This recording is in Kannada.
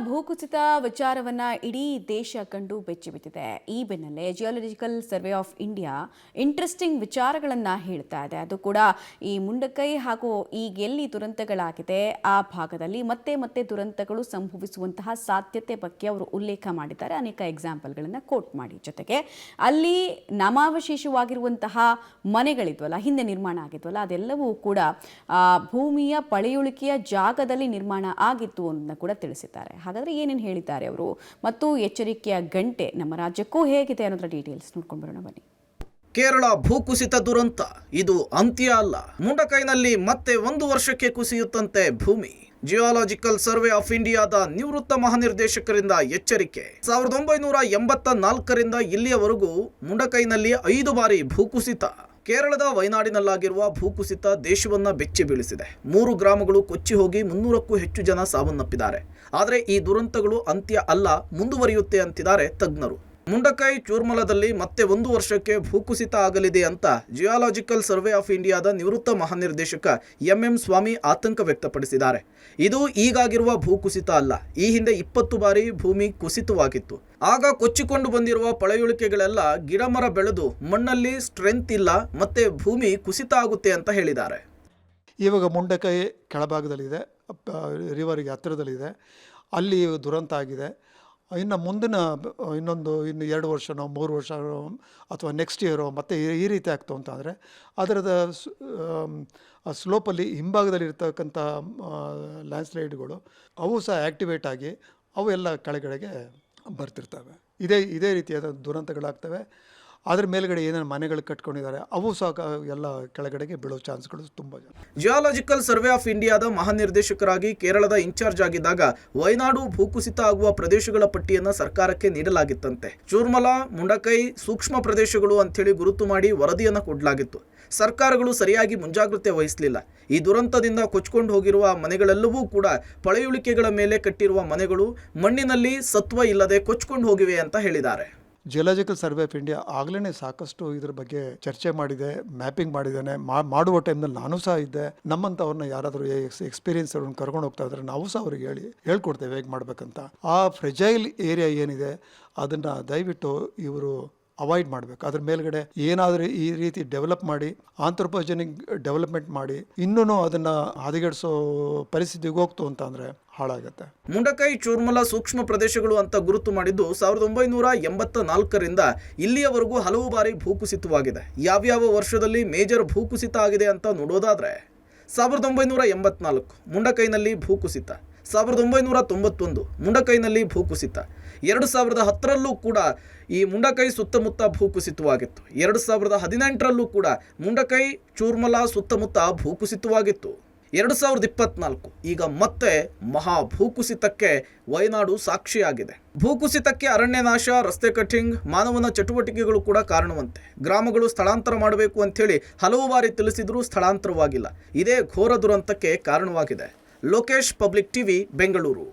ಭೂಕುಸಿತ ವಿಚಾರವನ್ನ ಇಡೀ ದೇಶ ಕಂಡು ಬೆಚ್ಚಿಬಿಟ್ಟಿದೆ. ಈ ಬೆನ್ನಲ್ಲೇ geological survey of India interesting ವಿಚಾರಗಳನ್ನ ಹೇಳ್ತಾ ಇದೆ. ಅದು ಕೂಡ ಈ ಮುಂಡಕೈ ಹಾಗೂ ಈಗ ಎಲ್ಲಿ ದುರಂತಗಳಾಗಿದೆ ಆ ಭಾಗದಲ್ಲಿ ಮತ್ತೆ ಮತ್ತೆ ದುರಂತಗಳು ಸಂಭವಿಸುವಂತಹ ಸಾಧ್ಯತೆ ಬಗ್ಗೆ ಅವರು ಉಲ್ಲೇಖ ಮಾಡಿದ್ದಾರೆ. ಅನೇಕ ಎಕ್ಸಾಂಪಲ್ಗಳನ್ನು ಕೋಟ್ ಮಾಡಿ, ಜೊತೆಗೆ ಅಲ್ಲಿ ನಾಮಾವಶೇಷವಾಗಿರುವಂತಹ ಮನೆಗಳಿದ್ವಲ್ಲ, ಹಿಂದೆ ನಿರ್ಮಾಣ ಆಗಿದ್ವಲ್ಲ, ಅದೆಲ್ಲವೂ ಕೂಡ ಭೂಮಿಯ ಪಳೆಯುಳಿಕೆಯ ಜಾಗದಲ್ಲಿ ನಿರ್ಮಾಣ ಆಗಿತ್ತು ಅನ್ನೋದನ್ನ ಕೂಡ ತಿಳಿಸಿದ್ದಾರೆ. ಹಾಗಾದ್ರೆ ಏನೇನು ಹೇಳಿದ್ದಾರೆ ಅವರು ಮತ್ತು ಎಚ್ಚರಿಕೆಯ ಗಂಟೆ ನಮ್ಮ ರಾಜ್ಯಕ್ಕೂ ಹೇಗಿದೆ ಅನ್ನೋದರ ಡೀಟೇಲ್ಸ್ ನೋಡ್ಕೊಂಡು ಬರೋಣ ಬನ್ನಿ. ಕೇರಳ ಭೂಕುಸಿತ ದುರಂತ ಇದು ಅಂತ್ಯ ಅಲ್ಲ. ಮುಂಡಕೈನಲ್ಲಿ ಮತ್ತೆ 1 ವರ್ಷಕ್ಕೆ ಕುಸಿಯುತ್ತಂತೆ ಭೂಮಿ. ಜಿಯೋಲಾಜಿಕಲ್ ಸರ್ವೆ ಆಫ್ ಇಂಡಿಯಾದ ನಿವೃತ್ತ ಮಹಾನಿರ್ದೇಶಕರಿಂದ ಎಚ್ಚರಿಕೆ. 1984ರಿಂದ ಇಲ್ಲಿಯವರೆಗೂ ಮುಂಡಕೈನಲ್ಲಿ 5 ಬಾರಿ ಭೂಕುಸಿತ. ಕೇರಳದ ವಯನಾಡಿನಲ್ಲಾಗಿರುವ ಭೂಕುಸಿತ ದೇಶವನ್ನ ಬೆಚ್ಚಿ ಬೀಳಿಸಿದೆ. 3 ಗ್ರಾಮಗಳು ಕೊಚ್ಚಿ ಹೋಗಿ 300ಕ್ಕೂ ಹೆಚ್ಚು ಜನ ಸಾವನ್ನಪ್ಪಿದ್ದಾರೆ. ಆದರೆ ಈ ದುರಂತಗಳು ಅಂತ್ಯ ಅಲ್ಲ, ಮುಂದುವರಿಯುತ್ತೆ ಅಂತಿದ್ದಾರೆ ತಜ್ಞರು. ಮುಂಡಕೈ ಚೂರ್ಮಲದಲ್ಲಿ ಮತ್ತೆ 1 ವರ್ಷಕ್ಕೆ ಭೂಕುಸಿತ ಆಗಲಿದೆ ಅಂತ ಜಿಯೋಲಾಜಿಕಲ್ ಸರ್ವೆ ಆಫ್ ಇಂಡಿಯಾದ ನಿವೃತ್ತ ಮಹಾನಿರ್ದೇಶಕ ಎಂಎಂ ಸ್ವಾಮಿ ಆತಂಕ ವ್ಯಕ್ತಪಡಿಸಿದ್ದಾರೆ. ಇದು ಈಗಾಗಿರುವ ಭೂಕುಸಿತ ಅಲ್ಲ, ಈ ಹಿಂದೆ 20 ಬಾರಿ ಭೂಮಿ ಕುಸಿತವಾಗಿತ್ತು. ಆಗ ಕೊಚ್ಚಿಕೊಂಡು ಬಂದಿರುವ ಪಳೆಯುಳಿಕೆಗಳೆಲ್ಲ ಗಿಡಮರ ಬೆಳೆದು ಮಣ್ಣಲ್ಲಿ ಸ್ಟ್ರೆಂತ್ ಇಲ್ಲ, ಮತ್ತೆ ಭೂಮಿ ಕುಸಿತ ಆಗುತ್ತೆ ಅಂತ ಹೇಳಿದ್ದಾರೆ. ಇವಾಗ ಮುಂಡಕೈ ಕೆಳಭಾಗದಲ್ಲಿದೆ, ರಿವರ್ಗೆ ಹತ್ತಿರದಲ್ಲಿದೆ, ಅಲ್ಲಿ ದುರಂತ ಆಗಿದೆ. ಇನ್ನು ಮುಂದಿನ ಇನ್ನು 2 ವರ್ಷನೋ 3 ವರ್ಷ ಅಥವಾ ನೆಕ್ಸ್ಟ್ ಇಯರೋ ಮತ್ತೆ ಈ ರೀತಿ ಆಗ್ತು ಅಂತಂದರೆ ಅದರದ ಸ್ಲೋಪಲ್ಲಿ ಹಿಂಭಾಗದಲ್ಲಿ ಇರ್ತಕ್ಕಂಥ ಲ್ಯಾಂಡ್ಸ್ಲೈಡ್ಗಳು ಅವು ಸಹ ಆ್ಯಕ್ಟಿವೇಟ್ ಆಗಿ ಅವು ಎಲ್ಲ ಕೆಳಗಡೆಗೆ ಬರ್ತಿರ್ತವೆ. ಇದೇ ರೀತಿಯಾದ ದುರಂತಗಳಾಗ್ತವೆ. ಅದ್ರ ಮೇಲ್ಗಡೆ ಏನೇನು ಮನೆಗಳು ಕಟ್ಕೊಂಡಿದ್ದಾರೆ ಅವು ಸಹ ಎಲ್ಲ ಕೆಳಗಡೆಗೆ ಬೀಳೋ ಚಾನ್ಸ್ಗಳು ತುಂಬ ಜನ. ಜಿಯೋಲಾಜಿಕಲ್ ಸರ್ವೆ ಆಫ್ ಇಂಡಿಯಾದ ಮಹಾನಿರ್ದೇಶಕರಾಗಿ ಕೇರಳದ ಇನ್ಚಾರ್ಜ್ ಆಗಿದ್ದಾಗ ವಯನಾಡು ಭೂಕುಸಿತ ಆಗುವ ಪ್ರದೇಶಗಳ ಪಟ್ಟಿಯನ್ನು ಸರ್ಕಾರಕ್ಕೆ ನೀಡಲಾಗಿತ್ತಂತೆ. ಚೂರ್ಮಲ, ಮುಂಡಕೈ ಸೂಕ್ಷ್ಮ ಪ್ರದೇಶಗಳು ಅಂಥೇಳಿ ಗುರುತು ಮಾಡಿ ವರದಿಯನ್ನು ಕೊಡಲಾಗಿತ್ತು. ಸರ್ಕಾರಗಳು ಸರಿಯಾಗಿ ಮುಂಜಾಗ್ರತೆ ವಹಿಸಲಿಲ್ಲ. ಈ ದುರಂತದಿಂದ ಕೊಚ್ಕೊಂಡು ಹೋಗಿರುವ ಮನೆಗಳೆಲ್ಲವೂ ಕೂಡ ಪಳೆಯುಳಿಕೆಗಳ ಮೇಲೆ ಕಟ್ಟಿರುವ ಮನೆಗಳು ಮಣ್ಣಿನಲ್ಲಿ ಸತ್ವ ಇಲ್ಲದೆ ಕೊಚ್ಕೊಂಡು ಹೋಗಿವೆ ಅಂತ ಹೇಳಿದ್ದಾರೆ. ಜಿಯೋಲಾಜಿಕಲ್ ಸರ್ವೆ ಆಫ್ ಇಂಡಿಯಾ ಆಗಲೇ ಸಾಕಷ್ಟು ಇದ್ರ ಬಗ್ಗೆ ಚರ್ಚೆ ಮಾಡಿದೆ, ಮ್ಯಾಪಿಂಗ್ ಮಾಡಿದ್ದಾನೆ. ಮಾಡುವ ಟೈಮ್ನಲ್ಲಿ ನಾನು ಸಹ ಇದ್ದೆ. ನಮ್ಮಂಥವ್ರನ್ನ ಯಾರಾದರೂ ಎಕ್ಸ್ಪೀರಿಯನ್ಸ್ ಅವ್ರನ್ನ ಕರ್ಕೊಂಡು ಹೋಗ್ತಾ ಇದ್ರೆ ನಾವು ಸಹ ಅವ್ರಿಗೆ ಹೇಳ್ಕೊಡ್ತೇವೆ ಹೇಗೆ ಮಾಡ್ಬೇಕಂತ. ಆ ಫ್ರೆಜೈಲ್ ಏರಿಯಾ ಏನಿದೆ ಅದನ್ನು ದಯವಿಟ್ಟು ಇವರು ಅವಾಯ್ಡ್ ಮಾಡಬೇಕು. ಅದ್ರ ಮೇಲ್ಗಡೆ ಏನಾದರೂ ಈ ರೀತಿ ಡೆವಲಪ್ ಮಾಡಿ ಆಂಥ್ರೋಪೋಜೆನಿಕ್ ಡೆವಲಪ್ಮೆಂಟ್ ಮಾಡಿ ಇನ್ನೂ ಅದನ್ನ ಹದಗೆಡಿಸೋ ಪರಿಸ್ಥಿತಿಗೆ ಹೋಗ್ತು ಅಂತ ಅಂದ್ರೆ ಹಾಳಾಗತ್ತೆ. ಮುಂಡಕೈ ಚೂರ್ಮಲ ಸೂಕ್ಷ್ಮ ಪ್ರದೇಶಗಳು ಅಂತ ಗುರುತು ಮಾಡಿದ್ದು 1984ರಿಂದ ಇಲ್ಲಿಯವರೆಗೂ ಹಲವು ಬಾರಿ ಭೂಕುಸಿತವಾಗಿದೆ. ಯಾವ್ಯಾವ ವರ್ಷದಲ್ಲಿ ಮೇಜರ್ ಭೂಕುಸಿತ ಆಗಿದೆ ಅಂತ ನೋಡೋದಾದ್ರೆ 1984 ಮುಂಡಕೈನಲ್ಲಿ ಭೂಕುಸಿತ, 1991 ಮುಂಡಕೈನಲ್ಲಿ ಭೂಕುಸಿತ, 2010ರಲ್ಲೂ ಕೂಡ ಈ ಮುಂಡಕೈ ಸುತ್ತಮುತ್ತ ಭೂಕುಸಿತವಾಗಿತ್ತು. 2018ರಲ್ಲೂ ಕೂಡ ಮುಂಡಕೈ ಚೂರ್ಮಲ ಸುತ್ತಮುತ್ತ ಭೂಕುಸಿತವಾಗಿತ್ತು. 2024 ಈಗ ಮತ್ತೆ ಮಹಾ ಭೂಕುಸಿತಕ್ಕೆ ವಯನಾಡು ಸಾಕ್ಷಿಯಾಗಿದೆ. ಭೂಕುಸಿತಕ್ಕೆ ಅರಣ್ಯ ನಾಶ, ರಸ್ತೆ ಕಟಿಂಗ್, ಮಾನವನ ಚಟುವಟಿಕೆಗಳು ಕೂಡ ಕಾರಣವಂತೆ. ಗ್ರಾಮಗಳು ಸ್ಥಳಾಂತರ ಮಾಡಬೇಕು ಅಂಥೇಳಿ ಹಲವು ಬಾರಿ ತಿಳಿಸಿದರೂ ಸ್ಥಳಾಂತರವಾಗಿಲ್ಲ. ಇದೇ ಘೋರ ದುರಂತಕ್ಕೆ ಕಾರಣವಾಗಿದೆ. Lokesh, public TV, Bengaluru.